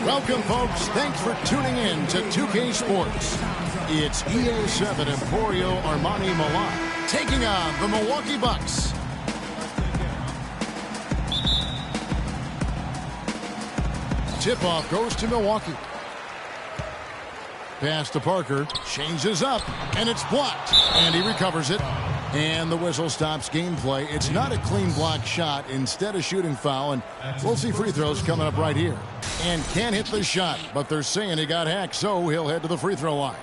Welcome, folks. Thanks for tuning in to 2K Sports. It's EA7 Emporio Armani Milan taking on the Milwaukee Bucks. Tip-off goes to Milwaukee. Pass to Parker, changes up, and it's blocked. And he recovers it. And the whistle stops gameplay. It's not a clean block shot, instead a shooting foul, and we'll see free throws coming up right here. And can't hit the shot, but they're saying he got hacked, so he'll head to the free throw line.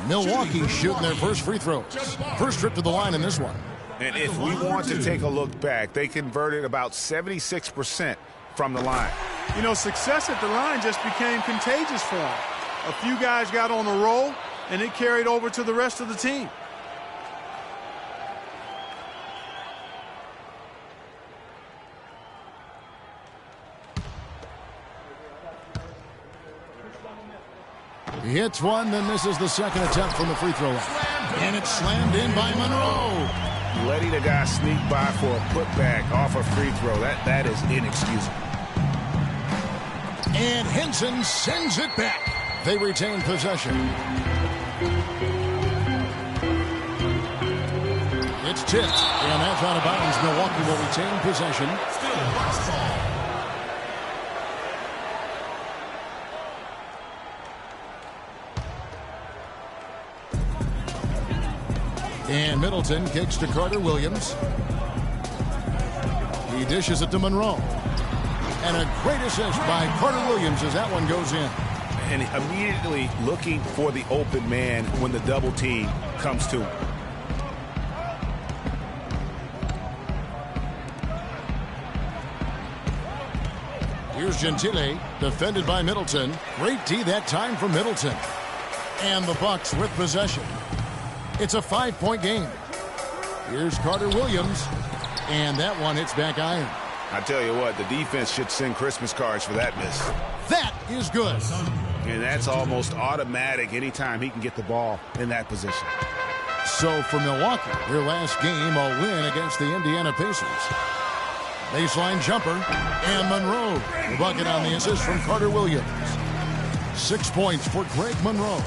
Milwaukee shooting their first free throws. First trip to the line in this one. And if we want to take a look back, they converted about 76% from the line. You know, success at the line just became contagious for him. A few guys got on a roll, and it carried over to the rest of the team. He hits one, then misses the second attempt from the free throw line. And it's slammed in by Monroe. Letting a guy sneak by for a putback off a free throw, that is inexcusable. And Henson sends it back. They retain possession. It's tipped, and that's out of bounds. Milwaukee will retain possession. Still Bucks ball. And Middleton kicks to Carter Williams. He dishes it to Monroe. And a great assist by Carter Williams as that one goes in. And immediately looking for the open man when the double team comes to him. Here's Gentile, defended by Middleton. Great D that time from Middleton. And the Bucks with possession. It's a 5-point game. Here's Carter Williams. And that one hits back iron. I tell you what, the defense should send Christmas cards for that miss. That is good. And that's almost automatic anytime he can get the ball in that position. So for Milwaukee, their last game, a win against the Indiana Pacers. Baseline jumper, and Monroe. The bucket on the assist from Carter Williams. 6 points for Greg Monroe.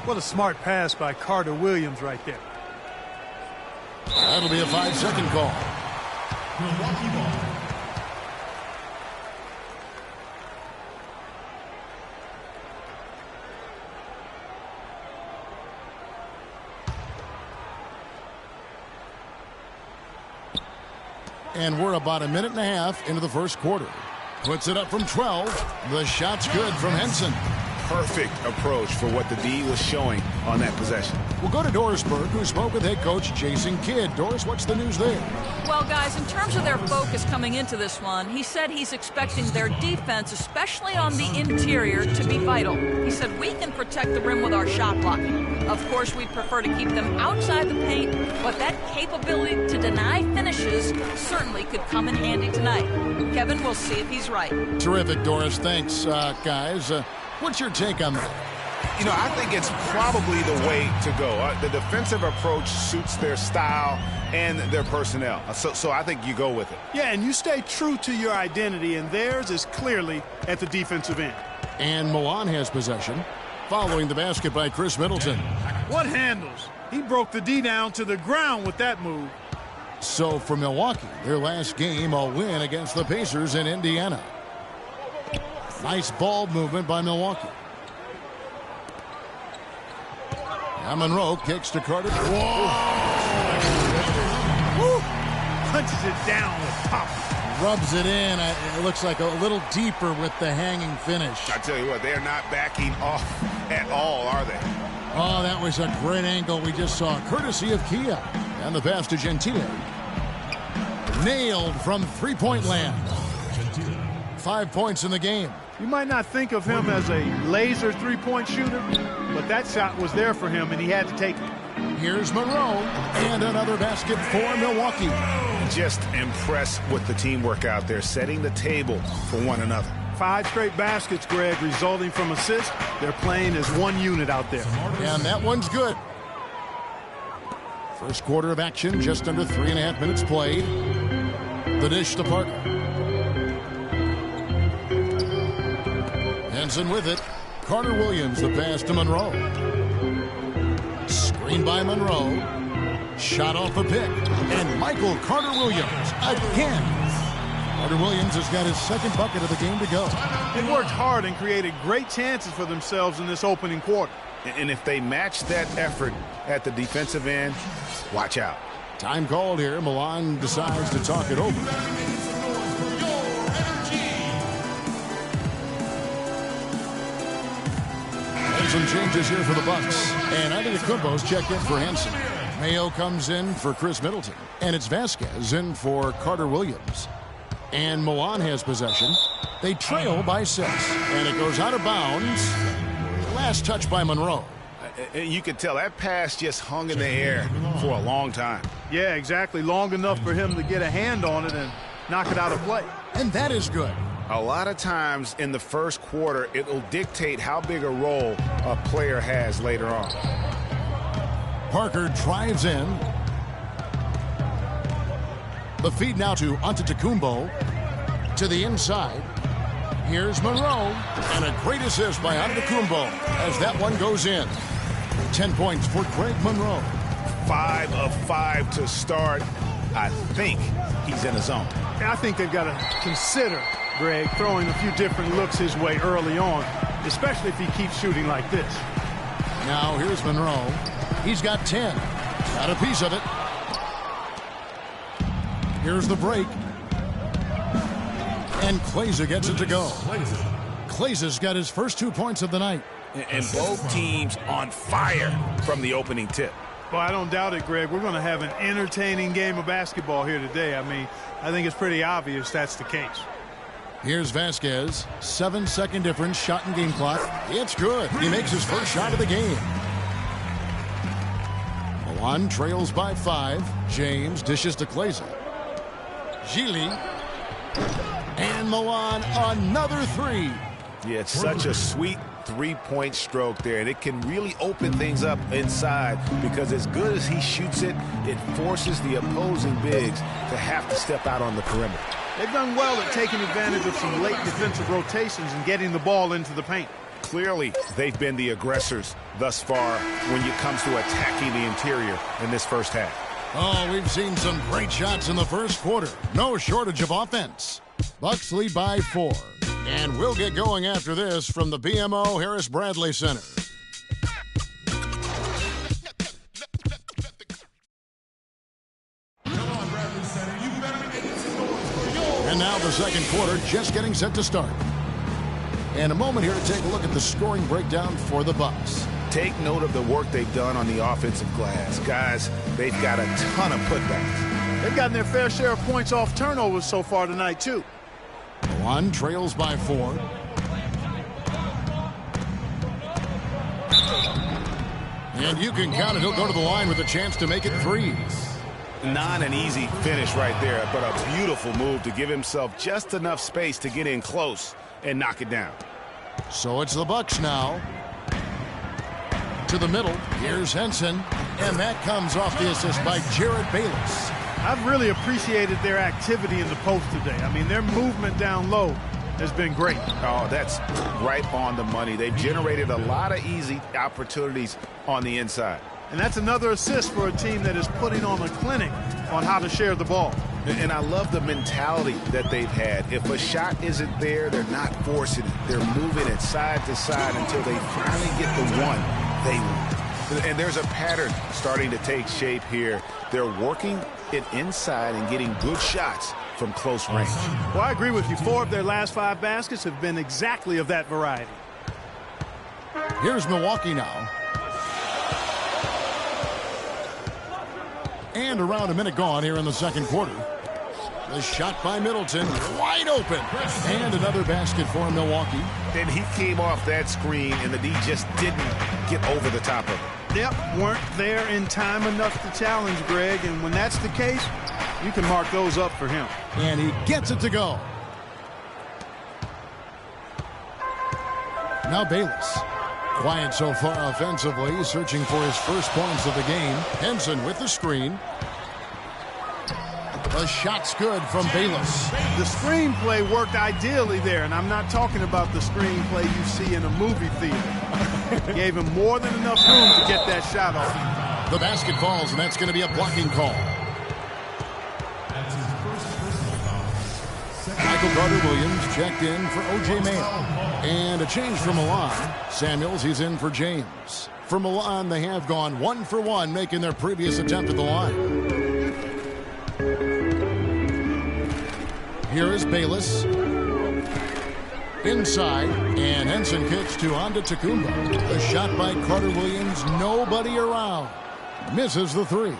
What a smart pass by Carter Williams right there. That'll be a 5-second call. Milwaukee ball. And we're about a minute and a half into the first quarter. Puts it up from 12. The shot's good from Henson. Perfect approach for what the D was showing on that possession. We'll go to Dorisburg, who spoke with head coach Jason Kidd. Doris, what's the news there? Well, guys, in terms of their focus coming into this one, he said he's expecting their defense, especially on the interior, to be vital. He said we can protect the rim with our shot blocking. Of course, we'd prefer to keep them outside the paint, but that capability to deny finishes certainly could come in handy tonight. Kevin, we'll see if he's right. Terrific, Doris. Thanks, guys. What's your take on that? You know, I think it's probably the way to go. The defensive approach suits their style and their personnel. So I think you go with it. Yeah, and you stay true to your identity, and theirs is clearly at the defensive end. And Milan has possession, following the basket by Chris Middleton. What handles? He broke the D down to the ground with that move. So for Milwaukee, their last game, a win against the Pacers in Indiana. Nice ball movement by Milwaukee. Now Monroe kicks to Carter. Whoa! Woo! Punches it down with pop. Rubs it in. It looks like a little deeper with the hanging finish. I tell you what, they are not backing off at all, are they? Oh, that was a great angle we just saw, courtesy of Kia. And the pass to Gentile. Nailed from three-point land. 5 points in the game. You might not think of him as a laser three-point shooter, but that shot was there for him, and he had to take it. Here's Monroe, and another basket for Milwaukee. Just impressed with the teamwork out there, setting the table for one another. 5 straight baskets, Greg, resulting from assists. They're playing as one unit out there. And that one's good. First quarter of action, just under 3.5 minutes played. The dish to Parker. Henson with it. Carter Williams, the pass to Monroe. Screen by Monroe. Shot off the pick. And Michael Carter-Williams again. Carter Williams has got his second bucket of the game to go. They worked hard and created great chances for themselves in this opening quarter. And if they match that effort at the defensive end, watch out. Time called here. Milan decides to talk it over. And some changes here for the Bucks. And Antetokounmpo's checked in for Henson. Mayo comes in for Chris Middleton. And it's Vasquez in for Carter Williams. And Milan has possession. They trail by 6. And it goes out of bounds. Last touch by Monroe. You could tell that pass just hung in the air for a long time. Yeah, exactly. Long enough for him to get a hand on it and knock it out of play. And that is good. A lot of times in the first quarter, it will dictate how big a role a player has later on. Parker drives in. The feed now to Antetokounmpo. To the inside. Here's Monroe. And a great assist by Antetokounmpo as that one goes in. 10 points for Greg Monroe. 5 of 5 to start. I think he's in his zone. I think they've got to consider, Greg, throwing a few different looks his way early on, especially if he keeps shooting like this. Now here's Monroe. He's got 10. Got a piece of it. Here's the break. And Klaiser gets it to go. Klaiser's got his first 2 points of the night. And both teams on fire from the opening tip. Well, I don't doubt it, Greg. We're going to have an entertaining game of basketball here today. I mean, I think it's pretty obvious that's the case. Here's Vasquez. 7-second difference, shot and game clock. It's good. He makes his first shot of the game. Milan trails by 5. James dishes to Klaiser. Gili. And Milan another 3. Yeah, it's such a sweet three-point stroke there, and it can really open things up inside because as good as he shoots it, it forces the opposing bigs to have to step out on the perimeter. They've done well at taking advantage of some late defensive rotations and getting the ball into the paint. Clearly, they've been the aggressors thus far when it comes to attacking the interior in this first half. Oh, we've seen some great shots in the first quarter. No shortage of offense. Bucks lead by 4. And we'll get going after this from the BMO Harris Bradley Center. And now the second quarter just getting set to start. And a moment here to take a look at the scoring breakdown for the Bucks. Take note of the work they've done on the offensive glass. Guys, they've got a ton of putbacks. They've gotten their fair share of points off turnovers so far tonight, too. Milan trails by 4. And you can count it. He'll go to the line with a chance to make it 3. Not an easy finish right there, but a beautiful move to give himself just enough space to get in close and knock it down. So it's the Bucks now. To the middle. Here's Henson. And that comes off the assist by Jared Bayless. I've really appreciated their activity in the post today. I mean, their movement down low has been great. Oh, that's right on the money. They've generated a lot of easy opportunities on the inside. And that's another assist for a team that is putting on a clinic on how to share the ball. And I love the mentality that they've had. If a shot isn't there, they're not forcing it. They're moving it side to side until they finally get the one they want. And there's a pattern starting to take shape here. They're working it inside and getting good shots from close range. Well, I agree with you. 4 of their last 5 baskets have been exactly of that variety. Here's Milwaukee now. And around a minute gone here in the second quarter. The shot by Middleton, wide open. And another basket for Milwaukee. And he came off that screen, and the D just didn't get over the top of it. Yep, weren't there in time enough to challenge Greg, and when that's the case, you can mark those up for him. And he gets it to go. Now Bayless. Quiet so far offensively, searching for his first points of the game. Henson with the screen. The shot's good from Bayless. The screenplay worked ideally there, and I'm not talking about the screenplay you see in a movie theater. Gave him more than enough room to get that shot off. The basket falls, and that's going to be a blocking call. Michael Carter-Williams checked in for O.J. Mayo. And a change for Milan. Samuels, he's in for James. For Milan, they have gone 1 for 1, making their previous attempt at the line. Here is Bayless. Inside, and Henson kicks to Antetokounmpo. The shot by Carter-Williams, nobody around. Misses the three.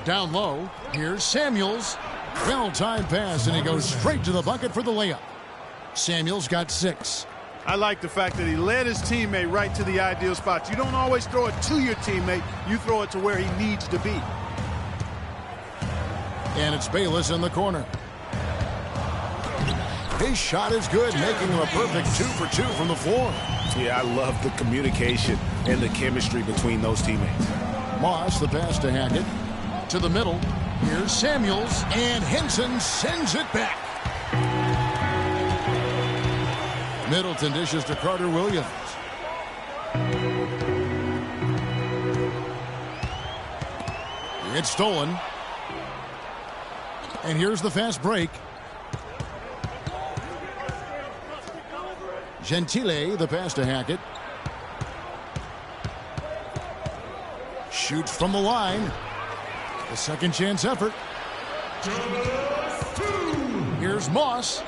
Down low, here's Samuels. Well-timed pass, and he goes straight to the bucket for the layup. Samuels got 6. I like the fact that he led his teammate right to the ideal spot. You don't always throw it to your teammate. You throw it to where he needs to be. And it's Bayless in the corner. His shot is good, making him a perfect 2 for 2 from the floor. Yeah, I love the communication and the chemistry between those teammates. Moss, the pass to Hackett. To the middle. Here's Samuels, and Henson sends it back. Middleton dishes to Carter-Williams. It's stolen. And here's the fast break. Gentile, the pass to Hackett. Shoots from the line. A second chance effort. Here's Moss.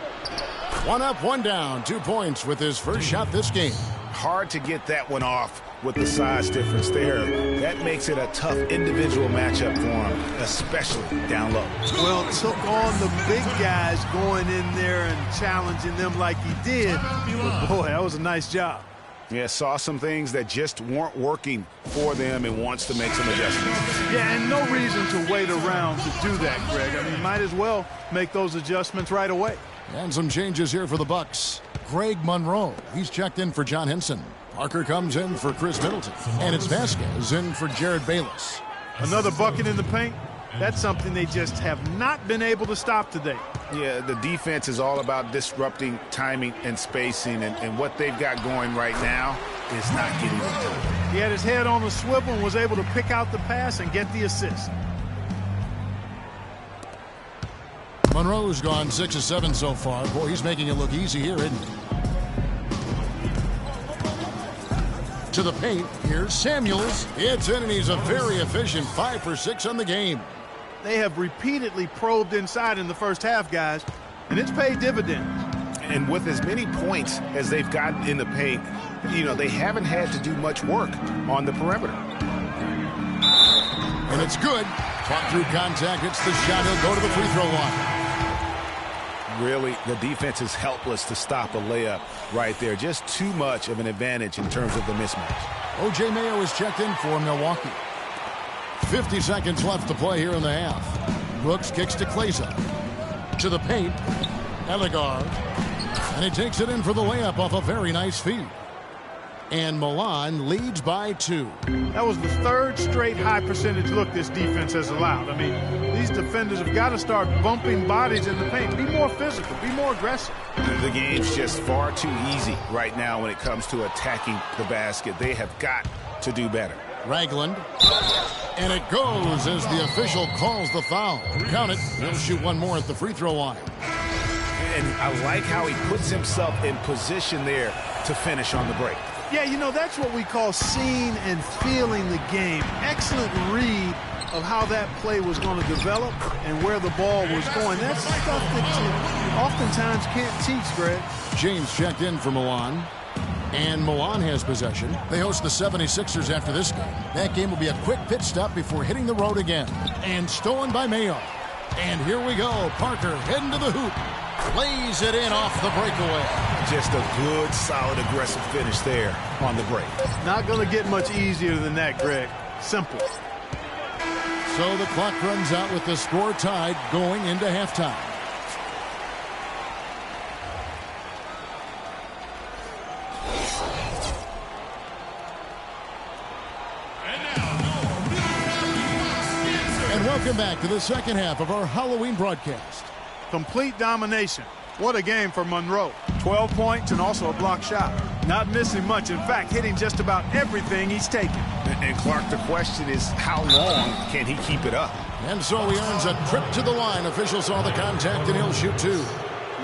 1 up, 1 down. 2 points with his first shot this game. Hard to get that one off with the size difference there. That makes it a tough individual matchup for him, especially down low. Well, took on the big guys going in there and challenging them like he did. But boy, that was a nice job. Yeah, saw some things that just weren't working for them and wants to make some adjustments. Yeah, and no reason to wait around to do that, Greg. I mean, might as well make those adjustments right away. And some changes here for the Bucks. Greg Monroe, he's checked in for John Henson. Parker comes in for Chris Middleton. And it's Vasquez in for Jared Bayless. Another bucket in the paint. That's something they just have not been able to stop today. Yeah, the defense is all about disrupting timing and spacing, and what they've got going right now is not getting it done. He had his head on the swivel and was able to pick out the pass and get the assist. Monroe's gone 6 of 7 so far. Boy, he's making it look easy here, isn't he? To the paint, here's Samuels. It's in, and he's a very efficient 5 for 6 on the game. They have repeatedly probed inside in the first half, guys, and it's paid dividends. And with as many points as they've gotten in the paint, you know, they haven't had to do much work on the perimeter. And it's good. Caught through contact, hits the shot. He'll go to the free throw line. Really, the defense is helpless to stop a layup right there. Just too much of an advantage in terms of the mismatch. O.J. Mayo is checked in for Milwaukee. 50 seconds left to play here in the half. Brooks kicks to Kleza. To the paint. Ellegaard. And he takes it in for the layup off a very nice feed. And Milan leads by 2. That was the third straight high percentage look this defense has allowed. I mean, these defenders have got to start bumping bodies in the paint. Be more physical. Be more aggressive. The game's just far too easy right now when it comes to attacking the basket. They have got to do better. Ragland. And it goes as the official calls the foul. Count it. He'll shoot one more at the free throw line. And I like how he puts himself in position there to finish on the break. Yeah, you know, that's what we call seeing and feeling the game. Excellent read of how that play was going to develop and where the ball was going. That's stuff that you oftentimes can't teach, Greg. James checked in for Milan. And Milan has possession. They host the 76ers after this game. That game will be a quick pit stop before hitting the road again. And stolen by Mayo. And here we go. Parker heading to the hoop. Lays it in off the breakaway. Just a good, solid, aggressive finish there on the break. Not going to get much easier than that, Greg. Simple. So the clock runs out with the score tied going into halftime. Welcome back to the second half of our Halloween broadcast. Complete domination. What a game for Monroe. 12 points and also a block shot. Not missing much. In fact, hitting just about everything he's taken. And Clark, the question is, how long can he keep it up? And so he earns a trip to the line. Officials saw the contact, and he'll shoot two.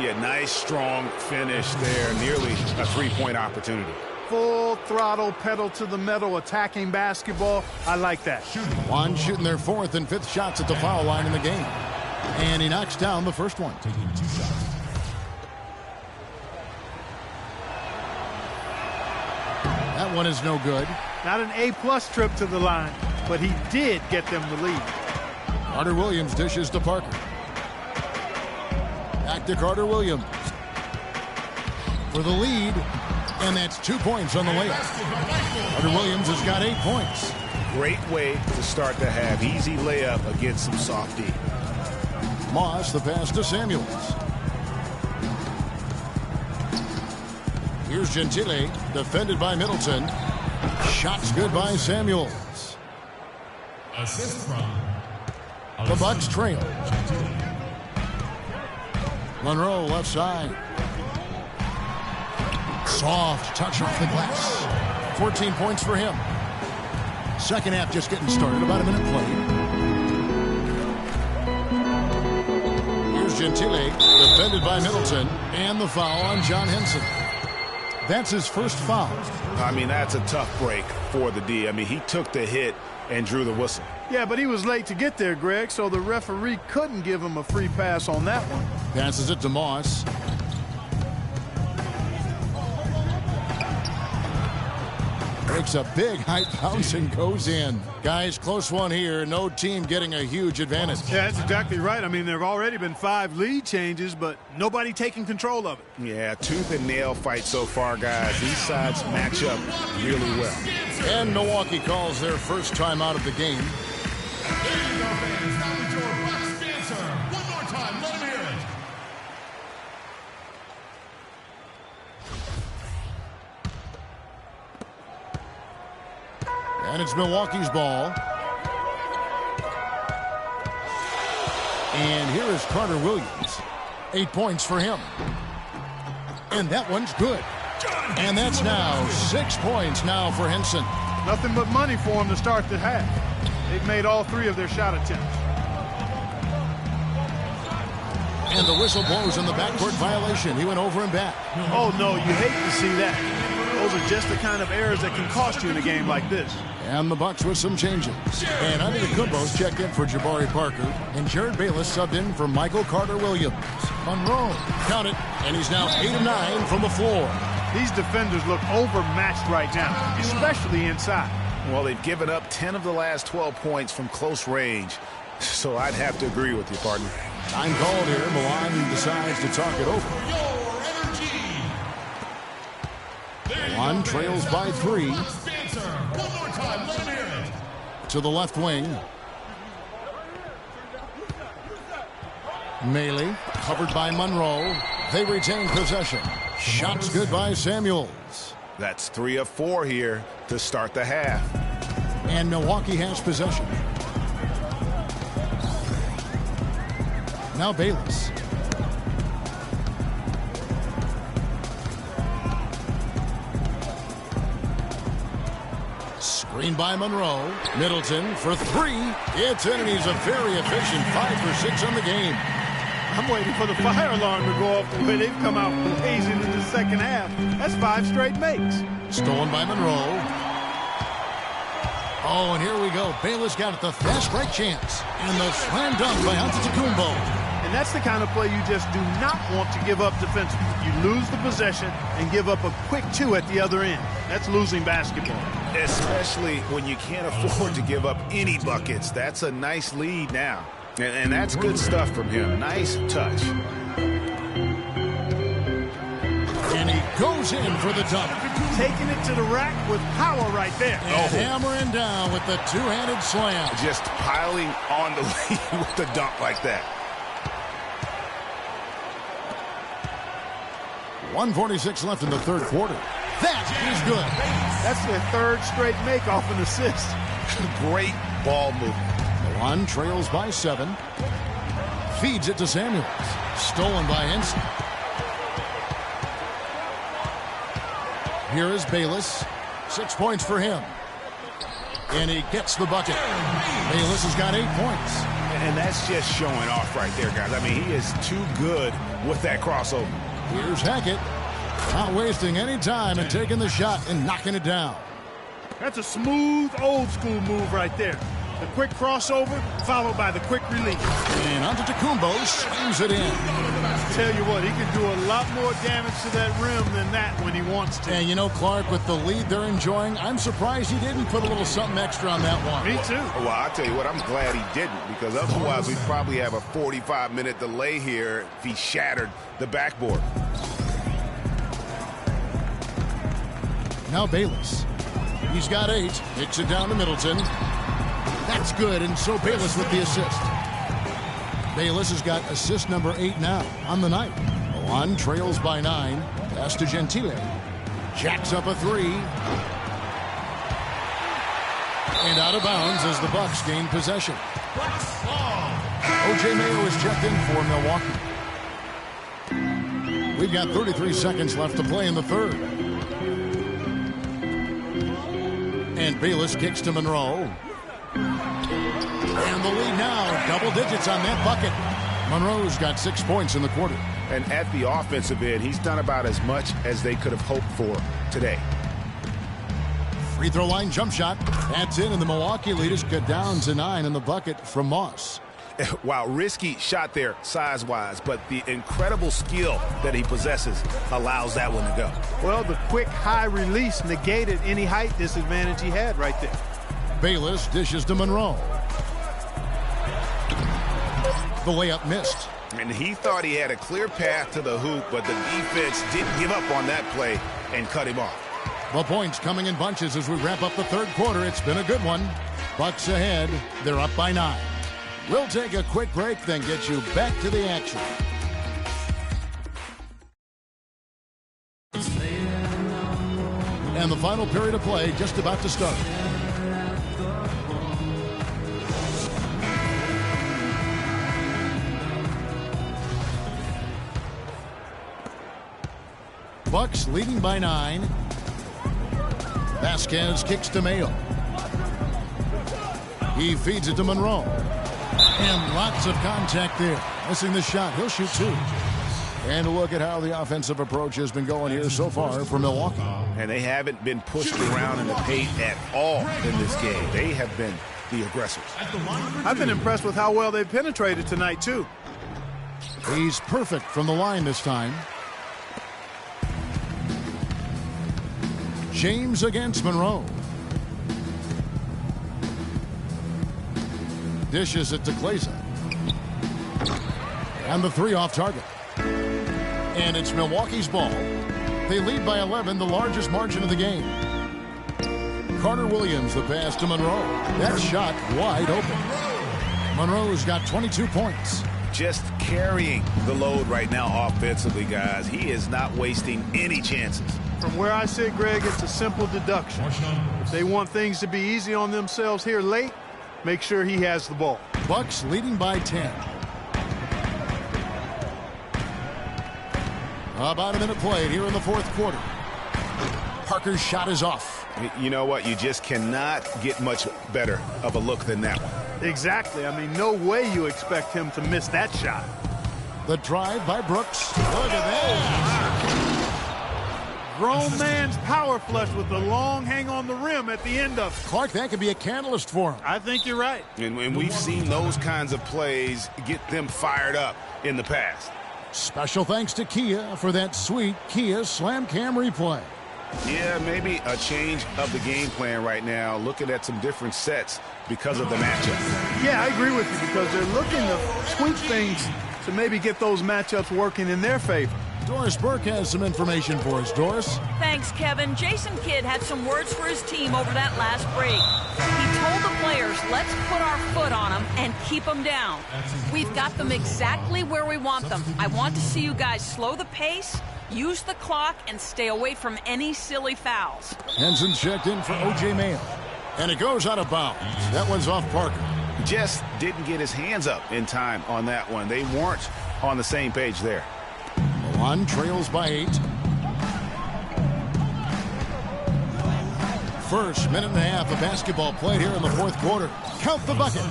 Yeah, nice, strong finish there. Nearly a three-point opportunity. Full throttle, pedal to the metal, attacking basketball. I like that. Juan shooting their fourth and fifth shots at the foul line in the game. And he knocks down the first one. Taking 2 shots. That one is no good. Not an A-plus trip to the line, but he did get them the lead. Carter Williams dishes to Parker. Back to Carter Williams. For the lead, and that's 2 points on the layup. Carter Williams has got 8 points. Great way to start the half. Easy layup against some soft D. Moss, the pass to Samuels. Here's Gentile, defended by Middleton. Shots good by Samuels. Assist from The Bucks trail. Monroe left side. Soft touch off the glass. 14 points for him. Second half just getting started. About a minute played. Here's Gentile, defended by Middleton. And the foul on John Henson. That's his first foul. I mean, that's a tough break for the D. I mean, he took the hit and drew the whistle. Yeah, but he was late to get there, Greg, so the referee couldn't give him a free pass on that one. Passes it to Moss. Breaks a big high bounce and goes in. Guys, close one here. No team getting a huge advantage. Yeah, that's exactly right. I mean, there have already been 5 lead changes, but nobody taking control of it. Yeah, tooth and nail fight so far, guys. These sides match up really well. And Milwaukee calls their first time out of the game. There you go, fans. Now with your Bucks dancer. One more time. Let him hear it. And it's Milwaukee's ball. And here is Carter Williams. 8 points for him. And that one's good. And that's now 6 points now for Henson. Nothing but money for him to start the half. They've made all 3 of their shot attempts. And the whistle blows in the backcourt violation. He went over and back. Oh, no, you hate to see that. Those are just the kind of errors that can cost you in a game like this. And the Bucks with some changes. And Antetokounmpo's checked in for Jabari Parker. And Jared Bayless subbed in for Michael Carter Williams. Monroe, count it, and he's now 8 of 9 from the floor. These defenders look overmatched right now, especially inside. Well, they've given up 10 of the last 12 points from close range. So I'd have to agree with you, partner. Time called here. Milan decides to talk it over. Milan trails by 3. To the left wing. Melee covered by Monroe. They retain possession. Shots good by Samuels. That's 3 of 4 here to start the half. And Milwaukee has possession. Now Bayless. Screen by Monroe. Middleton for 3. It's in, and he's a very efficient 5 for 6 on the game. I'm waiting for the fire alarm to go off the way they've come out blazing in the second half. That's 5 straight makes. Stolen by Monroe. Oh, and here we go. Bayless got it the fast break chance. And the slam dunk by Antetokounmpo. And that's the kind of play you just do not want to give up defensively. You lose the possession and give up a quick 2 at the other end. That's losing basketball. Especially when you can't afford to give up any buckets. That's a nice lead now. And that's good stuff from him. Nice touch. And he goes in for the dunk. Taking it to the rack with power right there. And hammering down with the two-handed slam. Just piling on the lead with the dunk like that. 1:46 left in the third quarter. That is good. That's their 3rd straight make off an assist. Great ball movement. One trails by 7. Feeds it to Samuels. Stolen by Henson. Here is Bayless. 6 points for him. And he gets the bucket. Bayless has got 8 points. And that's just showing off right there, guys. I mean, he is too good with that crossover. Here's Hackett. Not wasting any time and taking the shot and knocking it down. That's a smooth, old-school move right there. The quick crossover followed by the quick release. And Antetokounmpo slams it in. Tell you what, he can do a lot more damage to that rim than that when he wants to. And you know, Clark, with the lead they're enjoying, I'm surprised he didn't put a little something extra on that one. Me too. Well, I'll tell you what, I'm glad he didn't, because otherwise we'd probably have a 45-minute delay here if he shattered the backboard. Now Bayless. He's got 8. Kicks it down to Middleton. That's good, and so Bayless with the assist. Bayless has got assist number 8 now on the night. Milan trails by 9. Pass to Gentile. Jacks up a 3. And out of bounds as the Bucks gain possession. O.J. Mayo is checked in for Milwaukee. We've got 33 seconds left to play in the third. And Bayless kicks to Monroe. And the lead now, double digits on that bucket. Monroe's got 6 points in the quarter. And at the offensive end, he's done about as much as they could have hoped for today. Free throw line jump shot. That's in, and the Milwaukee leaders cut down to 9 in the bucket from Moss. Wow, risky shot there size-wise, but the incredible skill that he possesses allows that one to go. Well, the quick high release negated any height disadvantage he had right there. Bayless dishes to Monroe. The layup missed. And he thought he had a clear path to the hoop, but the defense didn't give up on that play and cut him off. The points coming in bunches as we wrap up the third quarter. It's been a good one. Bucks ahead. They're up by 9. We'll take a quick break, then get you back to the action. And the final period of play just about to start. Bucks leading by 9. Vasquez kicks to Mayo. He feeds it to Monroe. And lots of contact there. Missing the shot. He'll shoot 2. And look at how the offensive approach has been going here so far for Milwaukee. And they haven't been pushed around in the paint at all in this game. They have been the aggressors. I've been impressed with how well they've penetrated tonight, too. He's perfect from the line this time. James against Monroe. Dishes it to Kleza. And the 3 off target. And it's Milwaukee's ball. They lead by 11, the largest margin of the game. Carter Williams, the pass to Monroe. That shot wide open. Monroe's got 22 points. Just carrying the load right now offensively, guys. He is not wasting any chances. From where I sit, Greg, it's a simple deduction. If they want things to be easy on themselves here late, make sure he has the ball. Bucks leading by 10. About a minute played here in the fourth quarter. Parker's shot is off. You know what? You just cannot get much better of a look than that one. Exactly. I mean, no way you expect him to miss that shot. The drive by Brooks. Look at that. Grown man's power flush with the long hang on the rim at the end of it. Clark, that could be a catalyst for him. I think you're right. And we've seen those kinds of plays get them fired up in the past. Special thanks to Kia for that sweet Kia Slam Cam replay. Yeah, maybe a change of the game plan right now, looking at some different sets because of the matchup. Yeah, I agree with you, because they're looking to tweak things to maybe get those matchups working in their favor. Doris Burke has some information for us. Doris? Thanks, Kevin. Jason Kidd had some words for his team over that last break. He told the players, let's put our foot on them and keep them down. We've got them exactly where we want them. I want to see you guys slow the pace, use the clock, and stay away from any silly fouls. Henson checked in for O.J. Mayo. And it goes out of bounds. That one's off Parker. Just didn't get his hands up in time on that one. They weren't on the same page there. Milan trails by 8. First minute and a half of basketball played here in the fourth quarter. Count the bucket.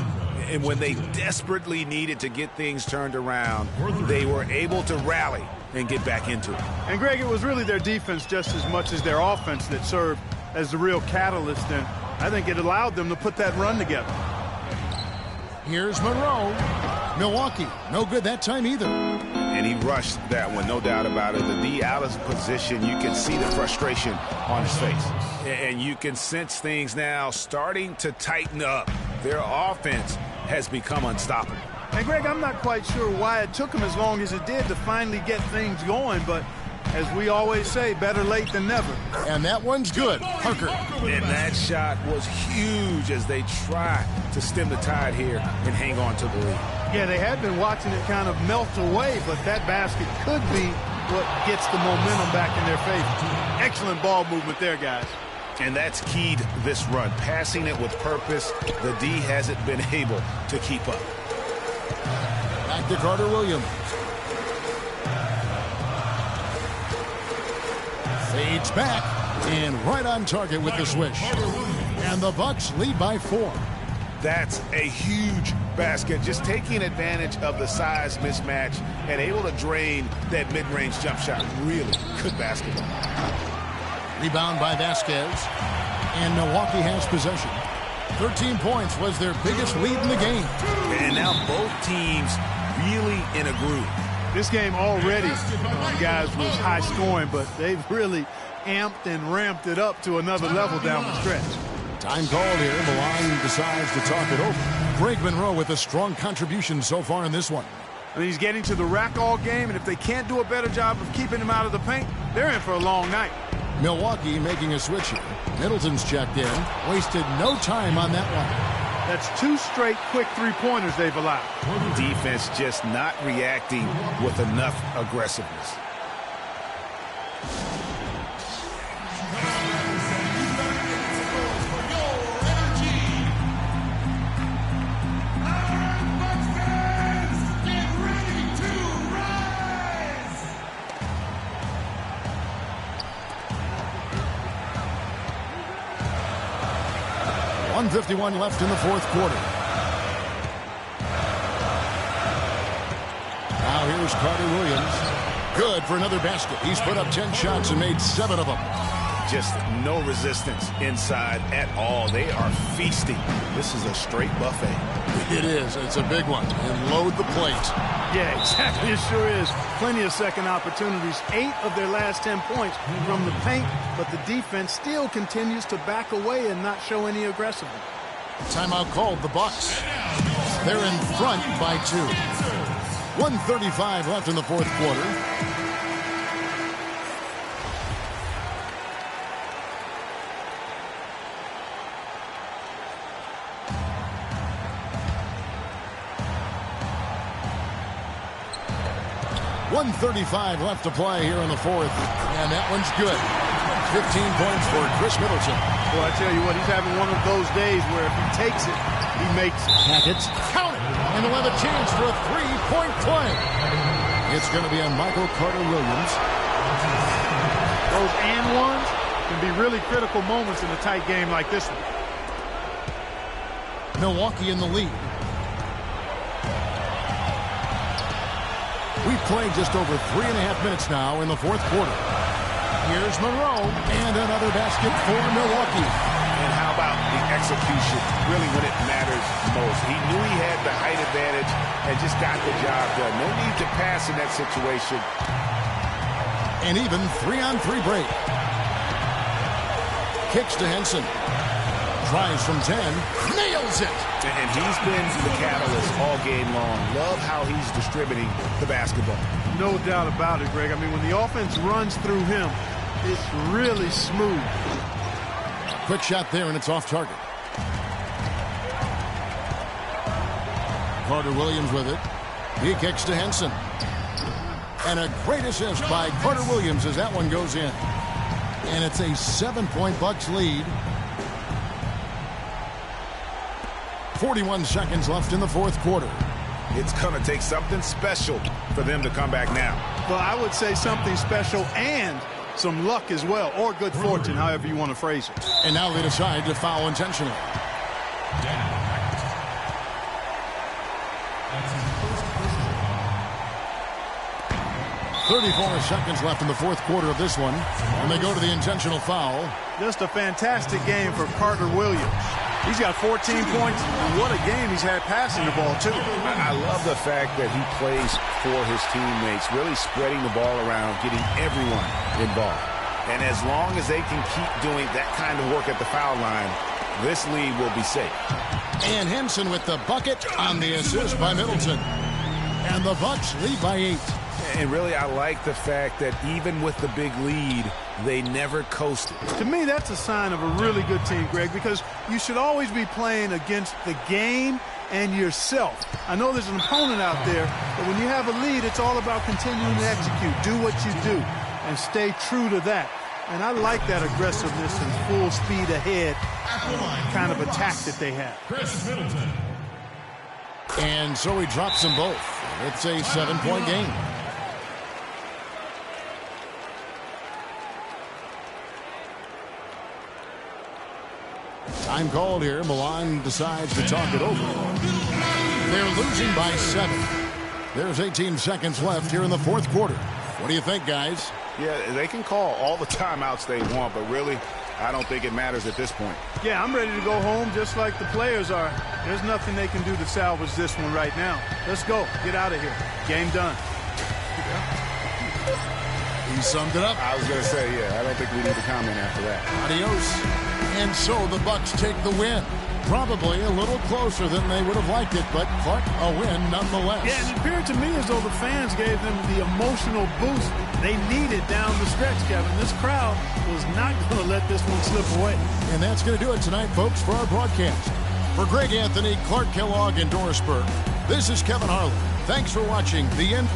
And when they desperately needed to get things turned around, they were able to rally and get back into it. And, Greg, it was really their defense just as much as their offense that served as the real catalyst, and I think it allowed them to put that run together. Here's Monroe. Milwaukee, no good that time either. And he rushed that one, no doubt about it. The D out of position, you can see the frustration on his face. And you can sense things now starting to tighten up. Their offense has become unstoppable. And, Greg, I'm not quite sure why it took them as long as it did to finally get things going, but as we always say, better late than never. And that one's good. Parker. And that shot was huge as they try to stem the tide here and hang on to the lead. Yeah, they had been watching it kind of melt away, but that basket could be what gets the momentum back in their favor. Excellent ball movement there, guys. And that's keyed this run. Passing it with purpose, the D hasn't been able to keep up. Back to Carter Williams. Fades back and right on target with the swish. And the Bucks lead by 4. That's a huge basket. Just taking advantage of the size mismatch and able to drain that mid-range jump shot. Really good basketball. Rebound by Vasquez. And Milwaukee has possession. 13 points was their biggest lead in the game. And now both teams really in a groove. This game already, guys, was high scoring, but they've really amped and ramped it up to another level down the stretch. Time called here. Milan decides to talk it over. Greg Monroe with a strong contribution so far in this one. I mean, he's getting to the rack all game, and if they can't do a better job of keeping him out of the paint, they're in for a long night. Milwaukee making a switch here. Middleton's checked in. Wasted no time on that one. That's 2 straight quick three-pointers they've allowed. Defense just not reacting with enough aggressiveness. Get ready to rise! 1:51 left in the fourth quarter. Now here's Carter Williams. Good for another basket. He's put up 10 shots and made 7 of them. Just no resistance inside at all. They are feasting. This is a straight buffet. It is. It's a big one. And load the plate. Yeah, exactly. It sure is. Plenty of second opportunities. 8 of their last 10 points from the paint, but the defense still continues to back away and not show any aggressiveness. Timeout called. The Bucks. They're in front by 2. 1:35 left in the fourth quarter. .135 left to play here in the fourth. And that one's good. 15 points for Chris Middleton. Well, I tell you what, he's having one of those days where if he takes it, he makes it. Hackett's count it. And they'll have a chance for a 3-point play. It's going to be on Michael Carter Williams. Those and ones can be really critical moments in a tight game like this one. Milwaukee in the lead. We've played just over 3.5 minutes now in the fourth quarter. Here's Monroe, and another basket for Milwaukee. And how about the execution, really when it matters most? He knew he had the height advantage and just got the job done. No need to pass in that situation. An even 3-on-3 break. Kicks to Henson. Tries from 10. Nails it! And he's been the catalyst all game long. Love how he's distributing the basketball. No doubt about it, Greg. I mean, when the offense runs through him, it's really smooth. Quick shot there, and it's off target. Carter Williams with it. He kicks to Henson. And a great assist by Carter Williams as that one goes in. And it's a 7-point Bucks lead. 41 seconds left in the fourth quarter. It's going to take something special for them to come back now. Well, I would say something special and some luck as well, or good fortune, however you want to phrase it. And now they decide to foul intentionally. 34 seconds left in the fourth quarter of this one, and they go to the intentional foul. Just a fantastic game for Carter Williams. He's got 14 points, and what a game he's had passing the ball, too. I love the fact that he plays for his teammates, really spreading the ball around, getting everyone involved. And as long as they can keep doing that kind of work at the foul line, this lead will be safe. And Henson with the bucket on the assist by Middleton. And the Bucks lead by 8. And really, I like the fact that even with the big lead, they never coasted. To me, that's a sign of a really good team, Greg, because you should always be playing against the game and yourself. I know there's an opponent out there, but when you have a lead, it's all about continuing to execute. Do what you do and stay true to that. And I like that aggressiveness and full speed ahead kind of attack that they have. Chris Middleton. And so he drops them both. It's a 7-point game. Time called here. Milan decides to talk it over. They're losing by 7. There's 18 seconds left here in the fourth quarter. What do you think, guys? Yeah, they can call all the timeouts they want, but really, I don't think it matters at this point. Yeah, I'm ready to go home just like the players are. There's nothing they can do to salvage this one right now. Let's go. Get out of here. Game done. He summed it up. I was going to say, yeah, I don't think we need to comment after that. Adios. And so the Bucks take the win. Probably a little closer than they would have liked it, but Clark, a win nonetheless. Yeah, and it appeared to me as though the fans gave them the emotional boost they needed down the stretch, Kevin. This crowd was not going to let this one slip away. And that's going to do it tonight, folks, for our broadcast. For Greg Anthony, Clark Kellogg, and Doris Burke, this is Kevin Harlan. Thanks for watching the end.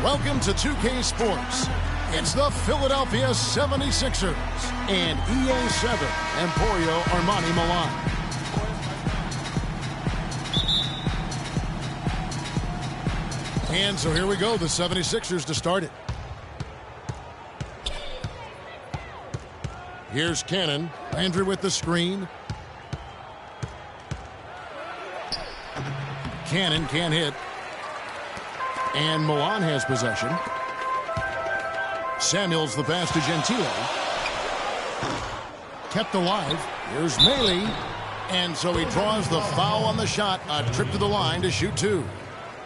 Welcome to 2K Sports. It's the Philadelphia 76ers and EA7 Emporio Armani Milan. And so here we go, the 76ers to start it. Here's Cannon. Landry with the screen. Cannon can't hit. And Milan has possession. Samuels the pass to Gentile. Kept alive. Here's Mealy. And so he draws the foul on the shot. A trip to the line to shoot 2.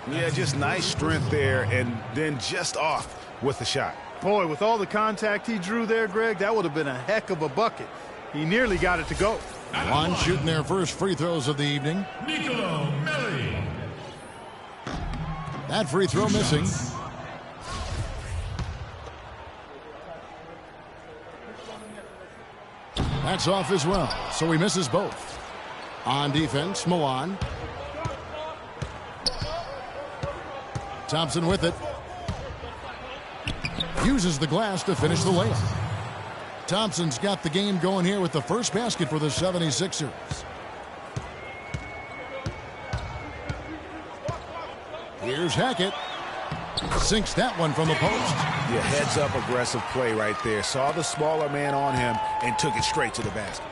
Yeah, just nice strength there, and then just off with the shot. Boy, with all the contact he drew there, Greg, that would have been a heck of a bucket. He nearly got it to go. Milan shooting their first free throws of the evening. Nicolo Melli. That free throw missing. That's off as well, so he misses both. On defense, Milan. Thompson with it. Uses the glass to finish the layup. Thompson's got the game going here with the first basket for the 76ers. Here's Hackett. Sinks that one from the post. Yeah, heads up aggressive play right there. Saw the smaller man on him and took it straight to the basket.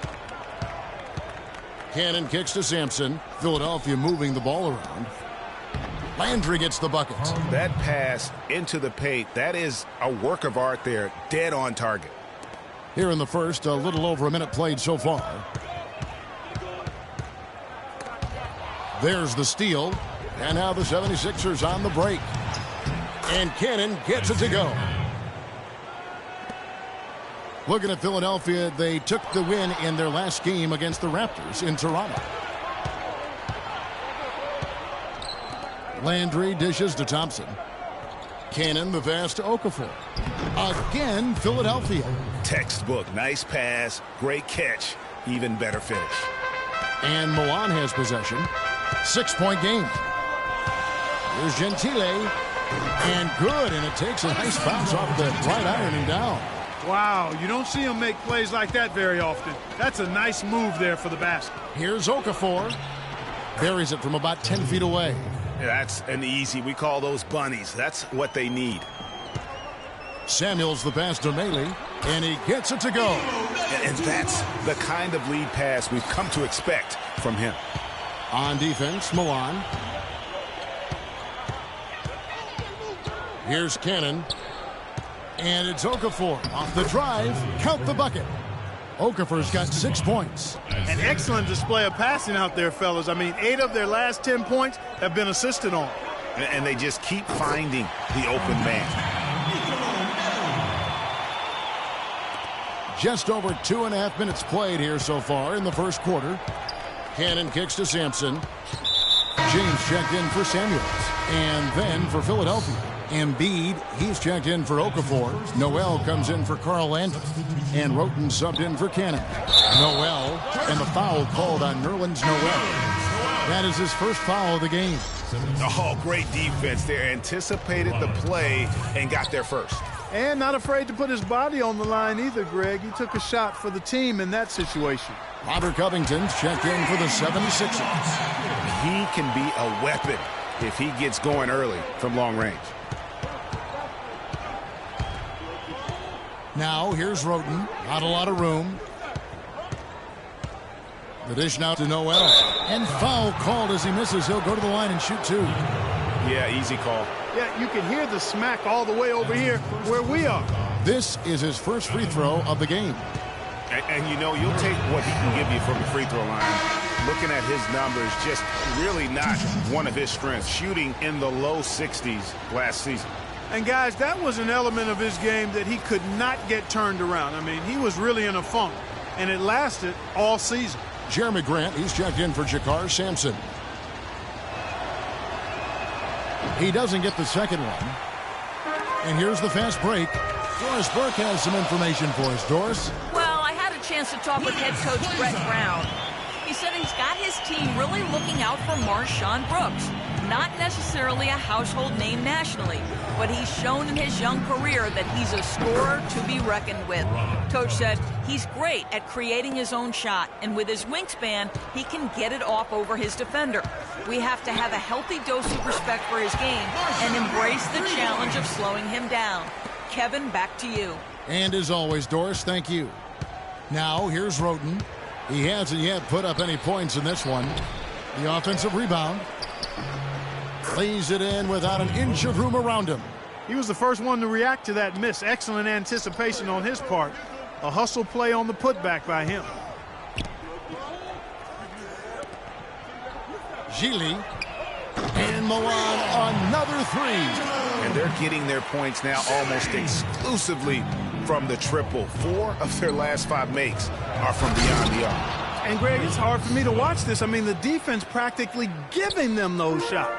Cannon kicks to Sampson. Philadelphia moving the ball around. Landry gets the bucket. That pass into the paint, that is a work of art there. Dead on target. Here in the first, a little over a minute played so far. There's the steal. And now the 76ers on the break. And Cannon gets it to go. Looking at Philadelphia, they took the win in their last game against the Raptors in Toronto. Landry dishes to Thompson. Cannon the pass to Okafor. Again, Philadelphia. Textbook. Nice pass. Great catch. Even better finish. And Milan has possession. 6-point game. Here's Gentile. And good. And it takes a nice bounce off the right iron and down. Wow, you don't see him make plays like that very often. That's a nice move there for the basket. Here's Okafor. Buries it from about 10 feet away. That's an easy. We call those bunnies. That's what they need. Samuels the pass to Mealy, and he gets it to go. And that's the kind of lead pass we've come to expect from him. On defense, Milan. Here's Cannon. And it's Okafor off the drive. Count the bucket. Okafor's got 6 points. An excellent display of passing out there, fellas. I mean, 8 of their last 10 points have been assisted on. And they just keep finding the open man. Just over 2.5 minutes played here so far in the first quarter. Cannon kicks to Sampson. James checked in for Samuels. And then for Philadelphia, Embiid, he's checked in for Okafor. Noel comes in for Carl Landry. And Roten subbed in for Cannon. Noel, and the foul called on Nerlens Noel. That is his first foul of the game. Oh, great defense there. Anticipated the play and got there first. And not afraid to put his body on the line either, Greg. He took a shot for the team in that situation. Robert Covington's checked in for the 76ers. He can be a weapon if he gets going early from long range. Now here's Roten. Not a lot of room. The dish now to Noel. And foul called as he misses. He'll go to the line and shoot 2. Yeah, easy call. Yeah, you can hear the smack all the way over here where we are. This is his first free throw of the game. And you know, you'll take what he can give you from the free throw line. Looking at his numbers, just really not one of his strengths. Shooting in the low 60s last season. And guys, that was an element of his game that he could not get turned around. I mean, he was really in a funk, and it lasted all season. Jeremy Grant, he's checked in for Jakar Sampson. He doesn't get the second one. And here's the fast break. Doris Burke has some information for us. Doris? Well, I had a chance to talk with head coach Brett Brown. He said he's got his team really looking out for Marshawn Brooks. Not necessarily a household name nationally, but he's shown in his young career that he's a scorer to be reckoned with. Coach said he's great at creating his own shot, and with his wingspan, he can get it off over his defender. We have to have a healthy dose of respect for his game and embrace the challenge of slowing him down. Kevin, back to you. And as always, Doris, thank you. Now, here's Roten. He hasn't yet put up any points in this one. The offensive rebound. Lays it in without an inch of room around him. He was the first one to react to that miss. Excellent anticipation on his part. A hustle play on the putback by him. Gili. And Milan, another three. And they're getting their points now almost exclusively from the triple. 4 of their last 5 makes are from beyond the arc. And, Greg, it's hard for me to watch this. I mean, the defense practically giving them those shots.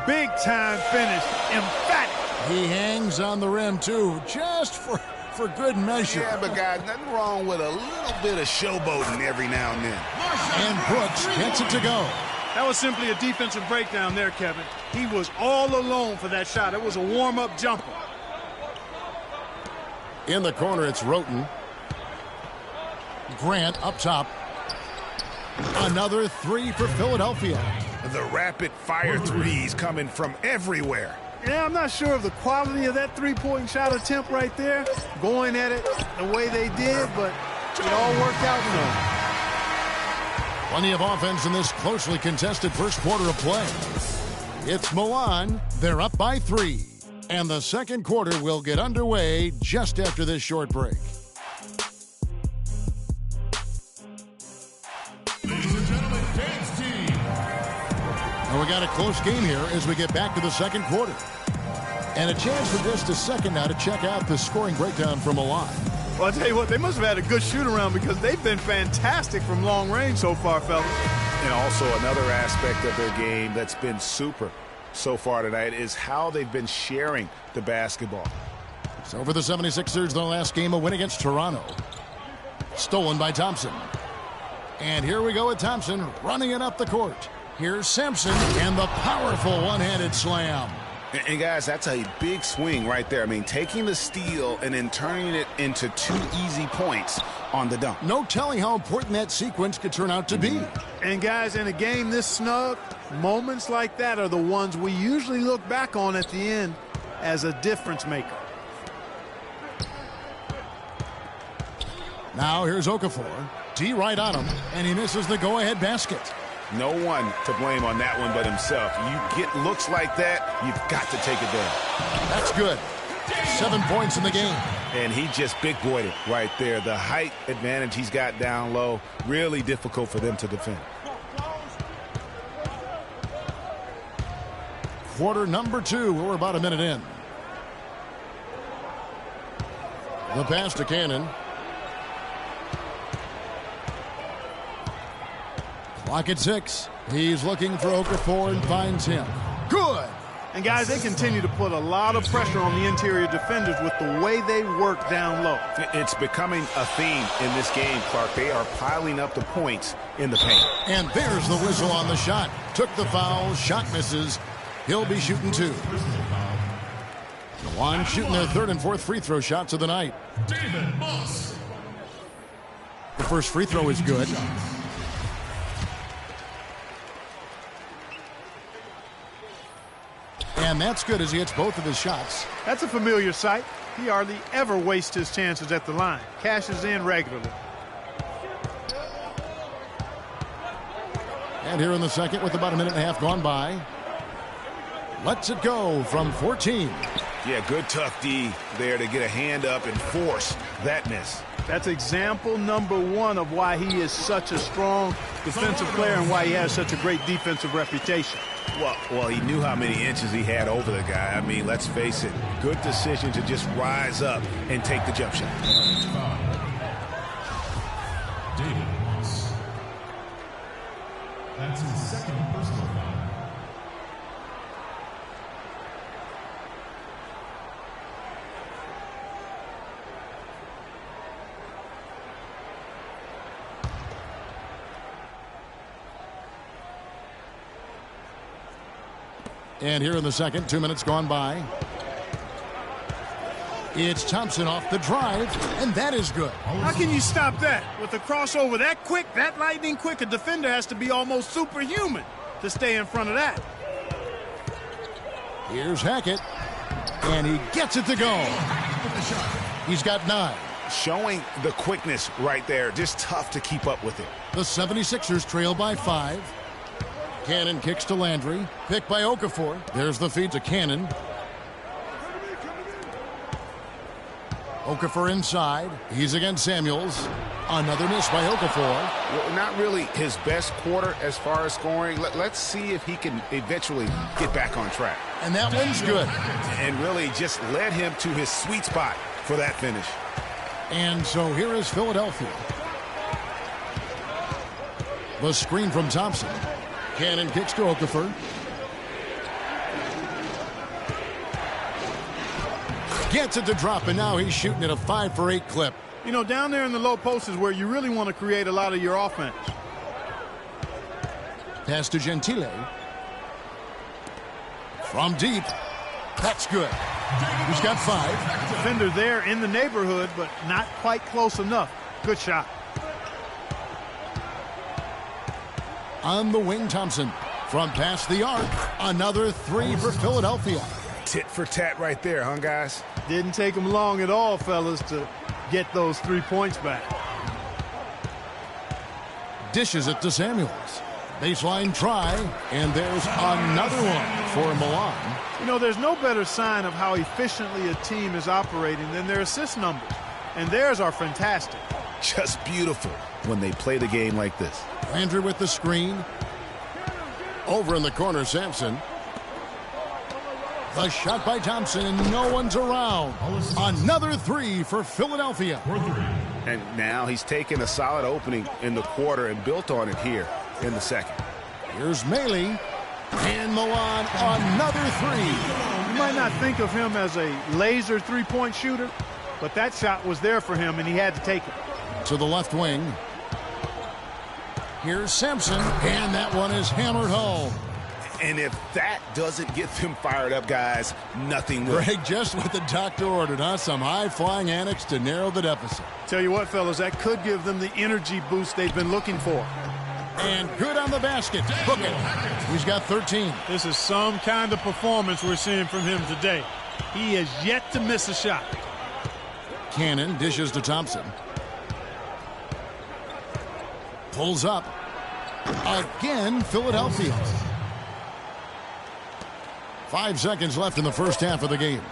Big-time finish. Emphatic. He hangs on the rim, too, just for good measure. Yeah, but, guys, nothing wrong with a little bit of showboating every now and then. And Brooks gets it to go. That was simply a defensive breakdown there, Kevin. He was all alone for that shot. It was a warm-up jumper. In the corner, it's Roten. Grant up top. Another three for Philadelphia. The rapid-fire threes coming from everywhere. Yeah, I'm not sure of the quality of that three-point shot attempt right there, going at it the way they did, but it all worked out for them. Plenty of offense in this closely contested first quarter of play. It's Milan. They're up by 3. And the second quarter will get underway just after this short break. Ladies and gentlemen, fans team. And we got a close game here as we get back to the second quarter. And a chance for just a second now to check out the scoring breakdown from Milan. Well, I'll tell you what, they must have had a good shoot-around because they've been fantastic from long range so far, fellas. And also another aspect of their game that's been super so far tonight is how they've been sharing the basketball. So for the 76ers, their last game, a win against Toronto. Stolen by Thompson. And here we go with Thompson running it up the court. Here's Sampson and the powerful one-handed slam. And guys, that's a big swing right there. I mean, taking the steal and then turning it into 2 easy points on the dunk. No telling how important that sequence could turn out to be. And guys, in a game this snug, moments like that are the ones we usually look back on at the end as a difference maker. Now here's Okafor. D right on him, and he misses the go-ahead basket. No one to blame on that one but himself. You get looks like that, you've got to take it down. That's good. 7 points in the game. And he just big-boyed it right there. The height advantage he's got down low, really difficult for them to defend. Quarter number 2. We're about a minute in. The pass to Cannon. Clock at 6. He's looking for Okafor and finds him. Good. And guys, they continue to put a lot of pressure on the interior defenders with the way they work down low. It's becoming a theme in this game, Clark. They are piling up the points in the paint. And there's the whistle on the shot. Took the foul. Shot misses. He'll be shooting 2. Milan shooting their 3rd and 4th free throw shots of the night. David Moss. The first free throw is good. And that's good as he hits both of his shots. That's a familiar sight. He hardly ever wastes his chances at the line. Cashes in regularly. And here in the second with about a minute and a half gone by. Lets it go from 14. Yeah, good tough D there to get a hand up and force that miss. That's example number 1 of why he is such a strong defensive player and why he has such a great defensive reputation. Well, he knew how many inches he had over the guy. I mean, let's face it, good decision to just rise up and take the jump shot. David Moss. That's his second personal foul. And here in the second, 2 minutes gone by. It's Thompson off the drive, and that is good. How can you stop that? With a crossover that quick, that lightning quick, a defender has to be almost superhuman to stay in front of that. Here's Hackett, and he gets it to go. He's got 9. Showing the quickness right there. Just tough to keep up with it. The 76ers trail by 5. Cannon kicks to Landry. Picked by Okafor. There's the feed to Cannon. Okafor inside. He's against Samuels. Another miss by Okafor. Well, not really his best quarter as far as scoring. Let's see if he can eventually get back on track. And that one's good. And really just led him to his sweet spot for that finish. And so here is Philadelphia. The screen from Thompson. Cannon kicks to Okafor. Gets it to drop, and now he's shooting at a 5 for 8 clip. You know, down there in the low post is where you really want to create a lot of your offense. Pass to Gentile. From deep. That's good. He's got 5. Defender there in the neighborhood, but not quite close enough. Good shot. On the wing, Thompson. From past the arc. Another 3 for Philadelphia. Tit for tat right there, huh, guys? Didn't take him long at all, fellas, to get those 3 points back. Dishes it to Samuels. Baseline try, and there's another one for Milan. You know, there's no better sign of how efficiently a team is operating than their assist numbers. And theirs are fantastic. Just beautiful when they play the game like this. Landry with the screen. Over in the corner, Sampson. The shot by Thompson, and no one's around. Another 3 for Philadelphia. And now he's taken a solid opening in the quarter and built on it here in the second. Here's Maley. And Milan, another 3. You might not think of him as a laser three-point shooter, but that shot was there for him, and he had to take it. To the left wing. Here's Sampson, and that one is hammered home. And if that doesn't get them fired up, guys, nothing will. Greg, just what the doctor ordered, huh? Some high-flying antics to narrow the deficit. Tell you what, fellas, that could give them the energy boost they've been looking for. And good on the basket. Book it. He's got 13. This is some kind of performance we're seeing from him today. He has yet to miss a shot. Cannon dishes to Thompson. Pulls up. Again, Philadelphia. 5 seconds left in the first half of the game.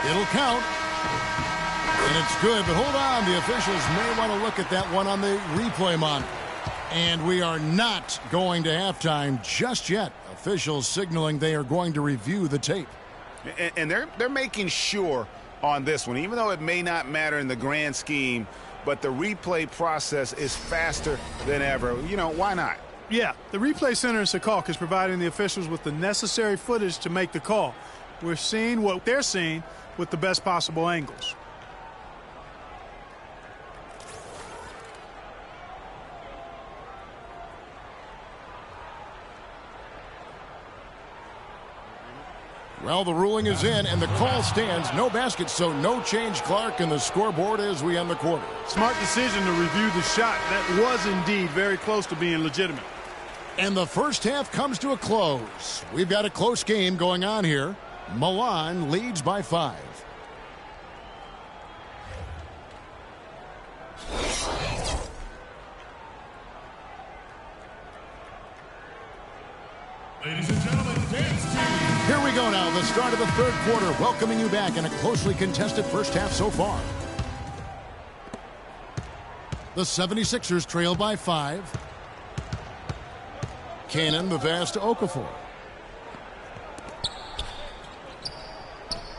It'll count. And it's good, but hold on. The officials may want to look at that one on the replay monitor. And we are not going to halftime just yet. Officials signaling they are going to review the tape. And they're making sure on this one, even though it may not matter in the grand scheme, but the replay process is faster than ever. You know, why not? Yeah, the replay center in Secaucus is providing the officials with the necessary footage to make the call. We're seeing what they're seeing with the best possible angles. Well, the ruling is in, and the call stands. No basket, so no change, Clark, and the scoreboard as we end the quarter. Smart decision to review the shot. That was indeed very close to being legitimate. And the first half comes to a close. We've got a close game going on here. Milan leads by 5. Ladies and gentlemen, dance team. Here we go now, the start of the third quarter, welcoming you back in a closely contested first half so far. The 76ers trail by 5. Cannon, the pass to Okafor.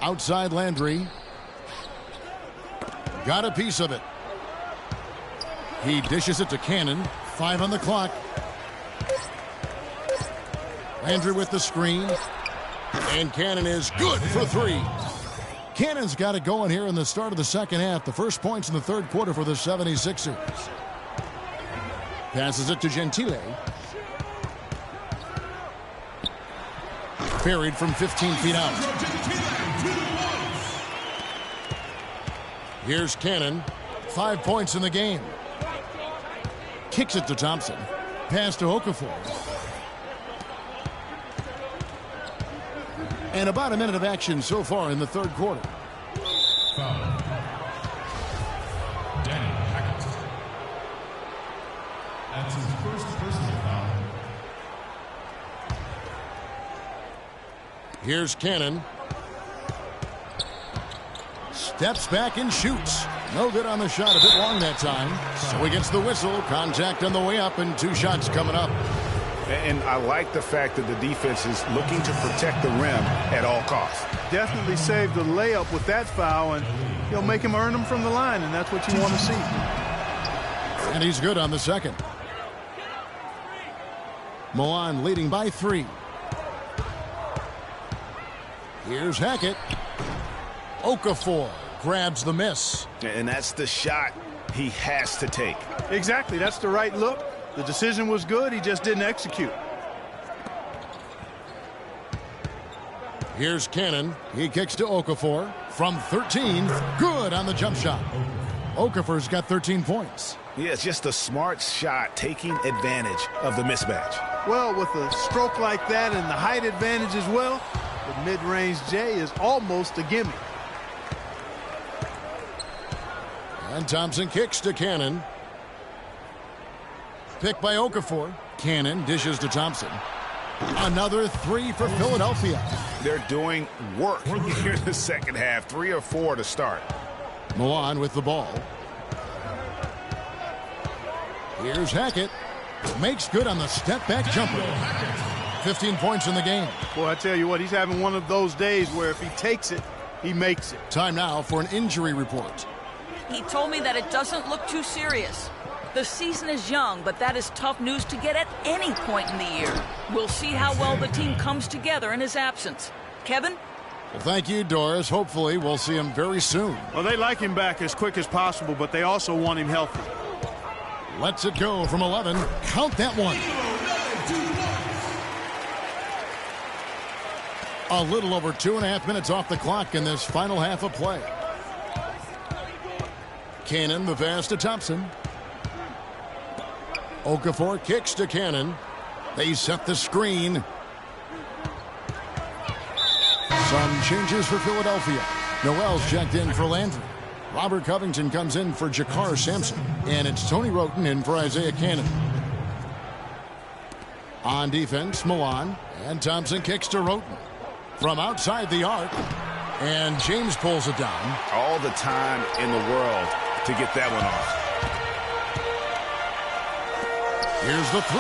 Outside Landry. Got a piece of it. He dishes it to Cannon. 5 on the clock. Landry with the screen. And Cannon is good for 3. Cannon's got it going here in the start of the second half. The first points in the third quarter for the 76ers. Passes it to Gentile. Buried from 15 feet out. Here's Cannon. 5 points in the game. Kicks it to Thompson. Pass to Okafor. And about a minute of action so far in the third quarter. That's his first personal foul. Here's Cannon. Steps back and shoots. No good on the shot. A bit long that time. So he gets the whistle. Contact on the way up and 2 shots coming up. And I like the fact that the defense is looking to protect the rim at all costs. Definitely saved the layup with that foul, and he'll make him earn them from the line, and that's what you want to see. And he's good on the second. Milan leading by 3. Here's Hackett. Okafor grabs the miss. And that's the shot he has to take. Exactly. That's the right look. The decision was good. He just didn't execute. Here's Cannon. He kicks to Okafor from 13. Good on the jump shot. Okafor's got 13 points. Yeah, it's just a smart shot taking advantage of the mismatch. Well, with a stroke like that and the height advantage as well, the mid-range J is almost a gimme. And Thompson kicks to Cannon. Pick by Okafor. Cannon dishes to Thompson. Another 3 for Philadelphia. They're doing work here in the second half. 3 or 4 to start. Milan with the ball. Here's Hackett. Makes good on the step-back jumper. 15 points in the game. Boy, I tell you what, he's having one of those days where if he takes it, he makes it. Time now for an injury report. He told me that it doesn't look too serious. The season is young, but that is tough news to get at any point in the year. We'll see how well the team comes together in his absence. Kevin? Well, thank you, Doris. Hopefully we'll see him very soon. Well, they like him back as quick as possible, but they also want him healthy. Lets it go from 11. Count that one. A little over 2.5 minutes off the clock in this final half of play. Cannon, the pass to Thompson. Okafor kicks to Cannon. They set the screen. Some changes for Philadelphia. Noel's checked in for Landry. Robert Covington comes in for Jakar Sampson. And it's Tony Roten in for Isaiah Cannon. On defense, Milan. And Thompson kicks to Roten. From outside the arc. And James pulls it down. All the time in the world to get that one off. Here's the 3.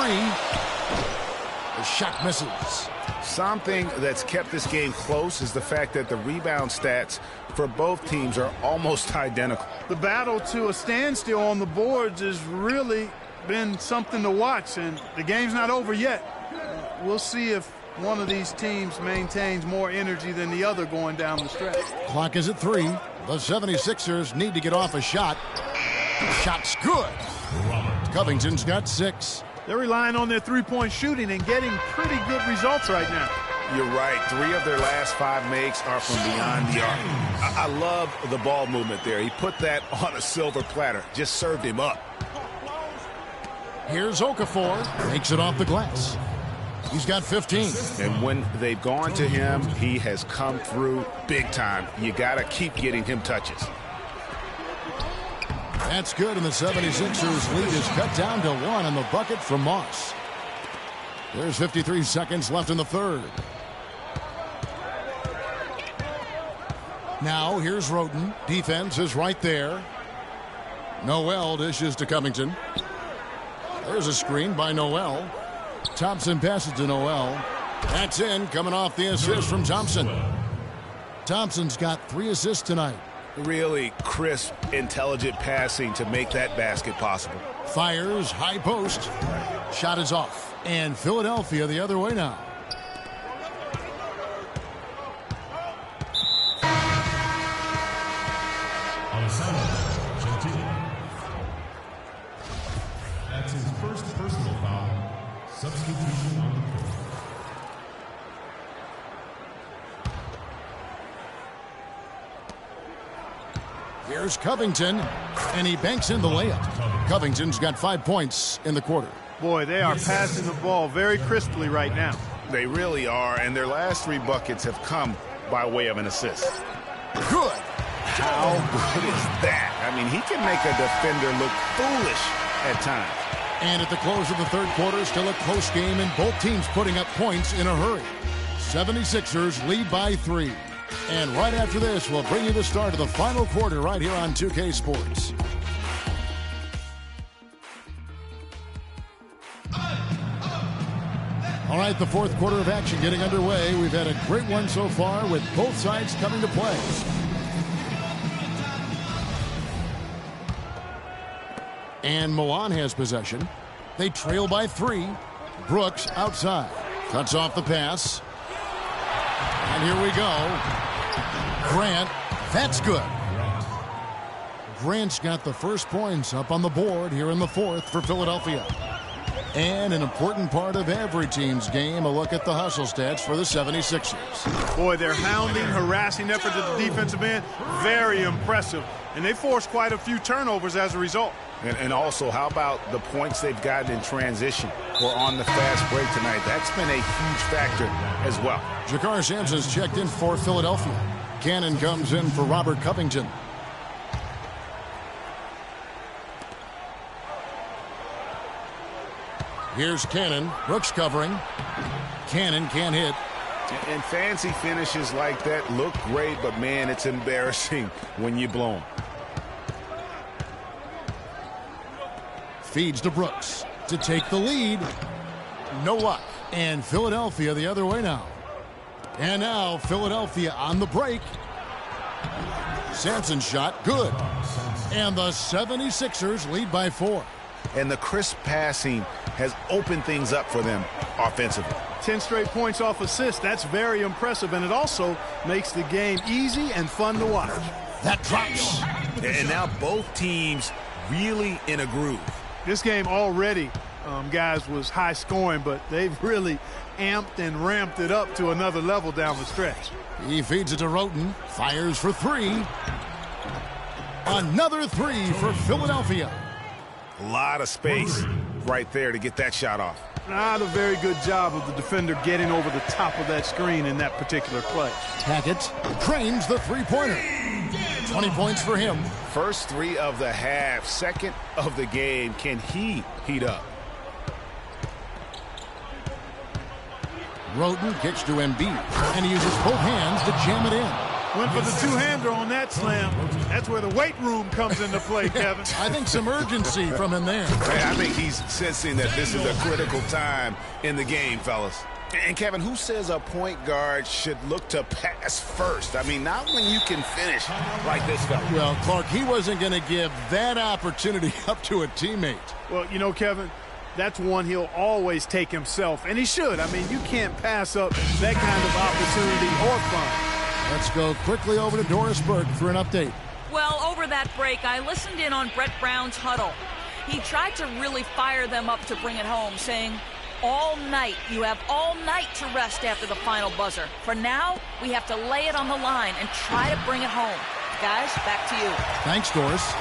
The shot misses. Something that's kept this game close is the fact that the rebound stats for both teams are almost identical. The battle to a standstill on the boards has really been something to watch, and the game's not over yet. We'll see if one of these teams maintains more energy than the other going down the stretch. Clock is at 3. The 76ers need to get off a shot. Shot's good. Covington's got 6. They're relying on their three-point shooting and getting pretty good results right now. You're right. 3 of their last 5 makes are from beyond the arc. I love the ball movement there. He put that on a silver platter. Just served him up. Here's Okafor. Makes it off the glass. He's got 15. And when they've gone to him, he has come through big time. You got to keep getting him touches. That's good, and the 76ers lead is cut down to 1 on the bucket from Moss. There's 53 seconds left in the third. Now here's Roten. Defense is right there. Noel dishes to Covington. There's a screen by Noel. Thompson passes to Noel. That's in, coming off the assist from Thompson. Thompson's got 3 assists tonight. Really crisp, intelligent passing to make that basket possible. Fires, high post. Shot is off. And Philadelphia the other way now. On assignment, Gentile. That's his first personal foul. Substitution on the court. Here's Covington, and he banks in the layup. Covington's got 5 points in the quarter. Boy, they are passing the ball very crisply right now. They really are, and their last 3 buckets have come by way of an assist. Good. How good is that? I mean, he can make a defender look foolish at times. And at the close of the third quarter, still a close game, and both teams putting up points in a hurry. 76ers lead by 3. And right after this, we'll bring you the start of the final quarter right here on 2K Sports. All right, the fourth quarter of action getting underway. We've had a great one so far with both sides coming to play. And Milan has possession. They trail by 3. Brooks outside. Cuts off the pass. And here we go. Grant. That's good. Grant's got the first points up on the board here in the fourth for Philadelphia. And an important part of every team's game, a look at the hustle stats for the 76ers. Boy, their hounding, harassing efforts at the defensive end, very impressive. And they forced quite a few turnovers as a result. And also, how about the points they've gotten in transition or on the fast break tonight? That's been a huge factor as well. Jakar Sampson's checked in for Philadelphia. Cannon comes in for Robert Covington. Here's Cannon. Brooks covering. Cannon can't hit. And fancy finishes like that look great, but, man, it's embarrassing when you blow them. Feeds to Brooks to take the lead. No luck. And Philadelphia the other way now. And now Philadelphia on the break. Sampson's shot, good. And the 76ers lead by 4. And the crisp passing has opened things up for them offensively. 10 straight points off assists. That's very impressive, and it also makes the game easy and fun to watch. That drops. And now both teams really in a groove. This game already, guys, was high scoring, but they've really amped and ramped it up to another level down the stretch. He feeds it to Roten. Fires for 3. Another 3 for Philadelphia. A lot of space right there to get that shot off. Not a very good job of the defender getting over the top of that screen in that particular play. Hackett trains the three-pointer. 20 points for him. First 3 of the half, second of the game. Can he heat up? Roten kicks to Embiid, and he uses both hands to jam it in. Went for the two-hander on that slam. That's where the weight room comes into play, Kevin. I think some urgency from him there. I think he's sensing that this is a critical time in the game, fellas. And, Kevin, who says a point guard should look to pass first? I mean, not when you can finish like this fella. Well, Clark, he wasn't going to give that opportunity up to a teammate. Well, you know, Kevin, that's one he'll always take himself, and he should. I mean, you can't pass up that kind of opportunity or fun. Let's go quickly over to Doris Burke for an update. Well, over that break, I listened in on Brett Brown's huddle. He tried to really fire them up to bring it home, saying, all night, you have all night to rest after the final buzzer. For now, we have to lay it on the line and try to bring it home. Guys, back to you. Thanks, Doris.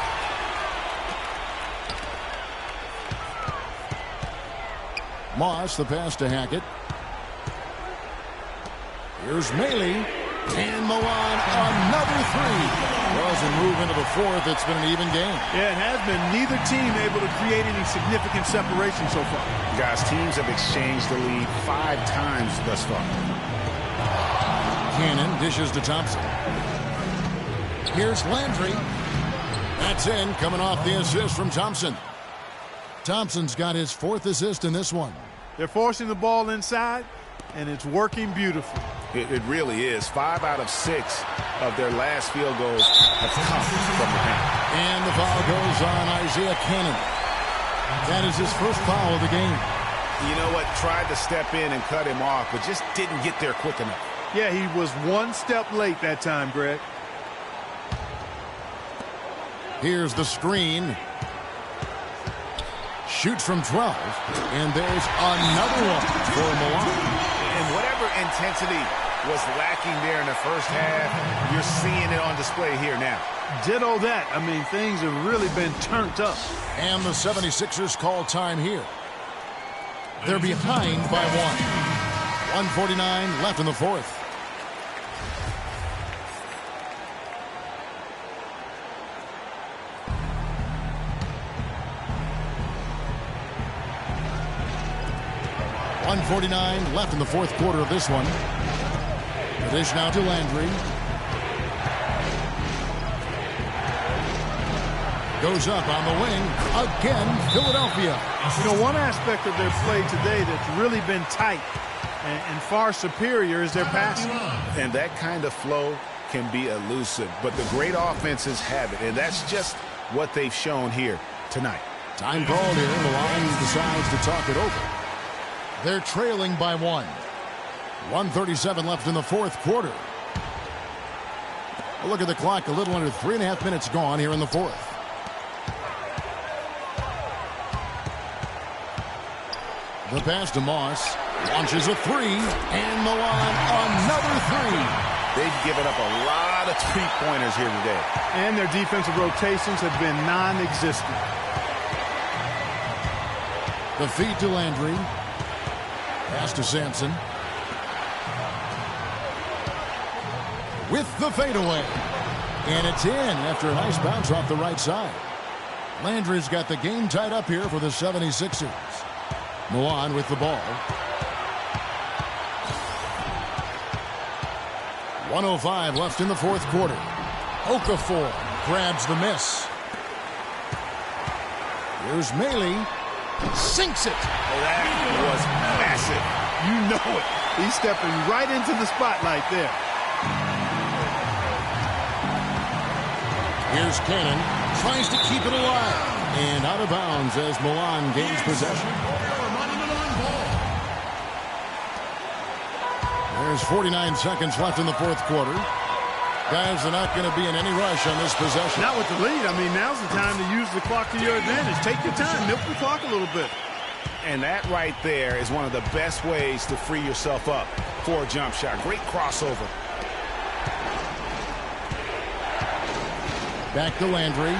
Moss, the pass to Hackett. Here's Maley. And Milan, another 3. Well, as we move into the fourth, it's been an even game. Yeah, it has been. Neither team able to create any significant separation so far. Guys, teams have exchanged the lead 5 times thus far. Cannon dishes to Thompson. Here's Landry. That's in, coming off the assist from Thompson. Thompson's got his 4th assist in this one. They're forcing the ball inside, and it's working beautifully. It really is. 5 out of 6 of their last field goals have come from the paint. And the foul goes on Isaiah Cannon. That is his first foul of the game. You know what? Tried to step in and cut him off, but just didn't get there quick enough. Yeah, he was one step late that time, Greg. Here's the screen. Shoots from 12. And there's another one for Milan. And whatever intensity was lacking there in the first half, you're seeing it on display here now. Ditto that. I mean, things have really been turned up. And the 76ers call time here. They're behind by 1. 1:49 left in the fourth. 1:49 left in the fourth quarter of this one. The dish now to Landry. Goes up on the wing. Again, Philadelphia. You know, one aspect of their play today that's really been tight and far superior is their passing. And that kind of flow can be elusive, but the great offenses have it, and that's just what they've shown here tonight. Time called here. Milan decides to talk it over. They're trailing by 1. 1:37 left in the fourth quarter. A look at the clock. A little under 3.5 minutes gone here in the fourth. The pass to Moss. Launches a three. And Milan another three. They've given up a lot of three-pointers here today. And their defensive rotations have been non-existent. The feed to Landry. Pass to Sampson. With the fadeaway. And it's in after a nice bounce off the right side. Landry's got the game tied up here for the 76ers. Milan with the ball. 1:05 left in the fourth quarter. Okafor grabs the miss. Here's Maley. Sinks it. Oh, that was massive. You know it. He's stepping right into the spotlight there. Here's Cannon. Tries to keep it alive. And out of bounds as Milan gains possession. There's 49 seconds left in the fourth quarter. Guys, they're not going to be in any rush on this possession. Not with the lead. I mean, now's the time to use the clock to your advantage. Take your time. Milk the clock a little bit. And that right there is one of the best ways to free yourself up for a jump shot. Great crossover. Back to Landry.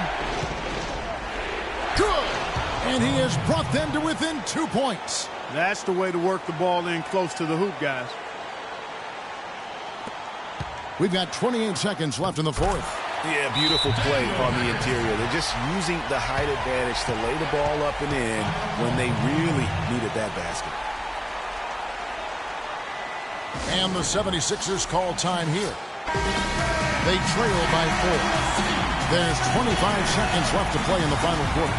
Good! And he has brought them to within 2 points. That's the way to work the ball in close to the hoop, guys. We've got 28 seconds left in the fourth. Yeah, beautiful play on the interior. They're just using the height advantage to lay the ball up and in when they really needed that basket. And the 76ers call time here. They trail by 4. There's 25 seconds left to play in the final quarter.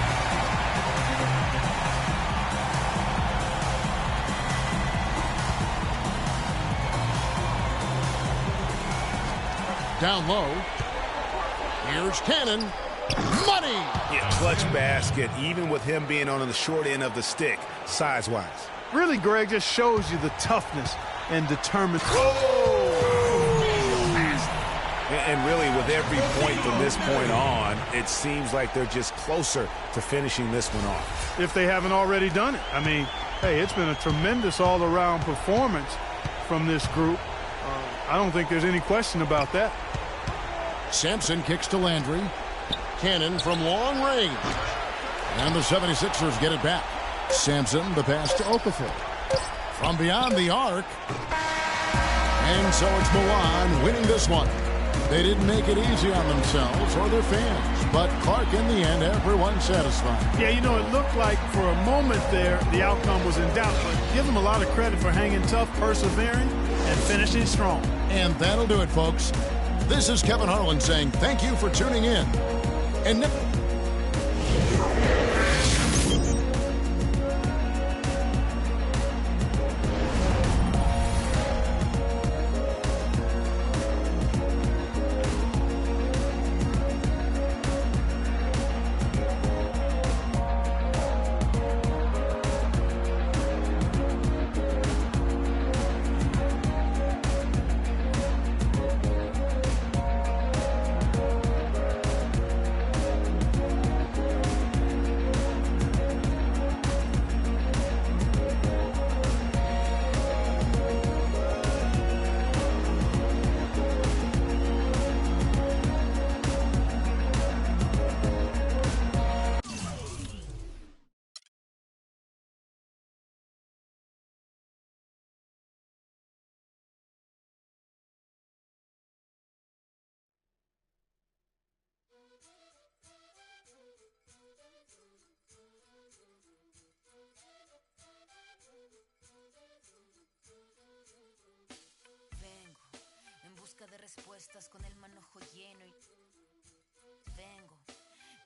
Down low. Here's Cannon. Money! Yeah, clutch basket, even with him being on the short end of the stick, size-wise. Really, Greg, just shows you the toughness and determination. And really, with every point from this point on, it seems like they're just closer to finishing this one off. If they haven't already done it. I mean, hey, it's been a tremendous all-around performance from this group. I don't think there's any question about that. Sampson kicks to Landry. Cannon from long range. And the 76ers get it back. Sampson, the pass to Okafor. From beyond the arc. And so it's Milan winning this one. They didn't make it easy on themselves or their fans. But Clark, in the end, everyone's satisfied. Yeah, you know, it looked like for a moment there the outcome was in doubt. But give them a lot of credit for hanging tough, persevering, and finishing strong. And that'll do it, folks. This is Kevin Harlan saying thank you for tuning in. And busca de respuestas con el manojo lleno y vengo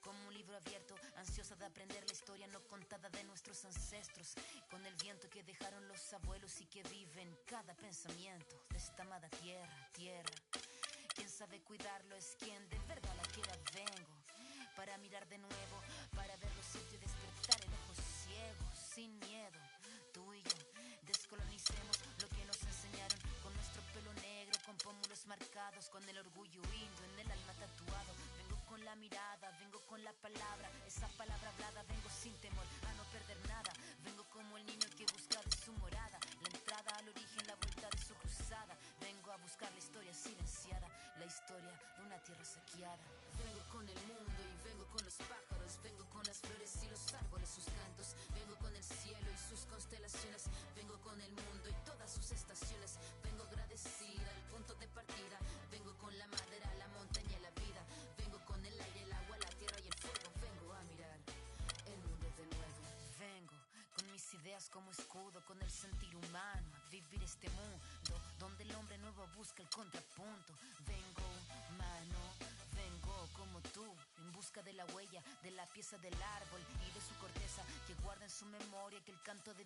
como un libro abierto, ansiosa de aprender la historia no contada de nuestros ancestros, con el viento que dejaron los abuelos y que vive en cada pensamiento de esta amada tierra, tierra. Quien sabe cuidarlo es quien de verdad la quiera. Vengo para mirar de nuevo, para ver los sitios y despertar el ojo ciego, sin miedo. Tú y yo descolonicemos lo que nos enseñaron, con nuestro pelo negro, con pómulos marcados, con el orgullo indio en el alma tatuado. Vengo con la mirada, vengo con la palabra, esa palabra hablada. Vengo sin temor a no perder nada. Vengo como el niño que busca de su morada, la entrada al origen, la vuelta de su cruzada. Vengo a buscar la historia silenciada, la historia de una tierra saqueada. Vengo con el mundo y vengo con los pájaros, vengo con las flores y los árboles, sus cantos. Vengo con el cielo y sus constelaciones, vengo con el mundo y todas sus estaciones. Vengo agradecida al punto de partida, vengo con la madera, la montaña y la vida. Vengo con el aire, el agua, la tierra y el fuego. Vengo a mirar el mundo de nuevo. Vengo con mis ideas como escudo, con el sentir humano, a vivir este mundo donde el hombre nuevo busca el contrapunto. Vengo humano, vengo como tú, en busca de la huella, de la pieza del árbol y de su corteza, que guarda en su memoria que el canto de